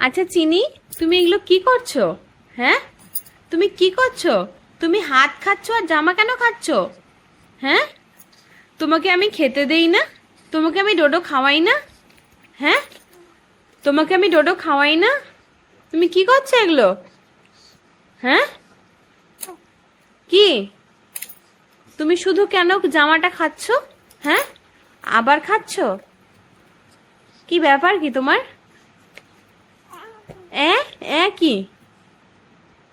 আচ্ছা চিনি, তুমি এগুলো কি করছো? হ্যাঁ, তুমি কি করছো? তুমি হাত খাচ্ছো আর জামা কেন খাচ্ছো? হ্যাঁ, তোমাকে আমি খেতে দেই না? তোমাকে আমি ডোডো খাওয়াই না? হ্যাঁ, তোমাকে আমি ডোডো খাওয়াই না? তুমি কি করছো এগুলো? হ্যাঁ, কি? তুমি শুধু কেন জামাটা খাচ্ছো? হ্যাঁ, আবার খাচ্ছো? কি ব্যাপার কি তোমার? এ এ কি?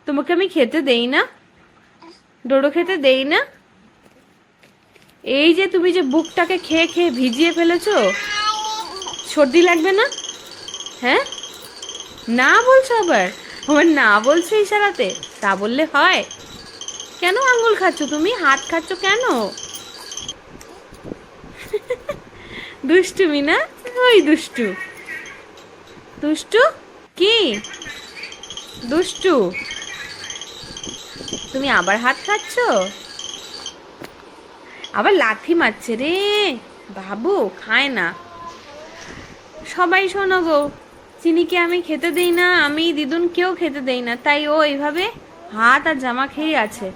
তোমাকে আমি খেতে দেই না? ডোডো খেতে দেই না? এই যে তুমি যে বুকটাকে খেয়ে খেয়ে ভিজিয়ে ফেলেছো, সর্দি লাগবে না? হ্যাঁ, না বলছো আবার? আমার না বলছো ইশারাতে? তা বললে হয়? কেন আঙ্গুল খাচ্ছ তুমি? হাত খাচ্ছ কেন? দুষ্টুমি না? ওই দুষ্টু দুষ্টু। কি দুষ্টু? তুমি আবার হাত খাচ্ছ? আবার লাথি মারছে রে বাবু, খায় না। সবাই শোনো গো, চিনিকে আমি খেতে দেই না, আমি দিদুন কেউ খেতে দেই না, তাই ও এইভাবে হাত আর জামা খেয়ে আছে।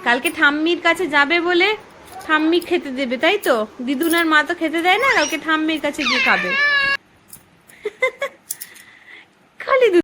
কালকে ঠাম্মির কাছে যাবে বলে ঠাম্মি খেতে দেবে, তাই তো? দিদুন আর মা তো খেতে দেয় না, কালকে ঠাম্মির কাছে গিয়ে খাবে।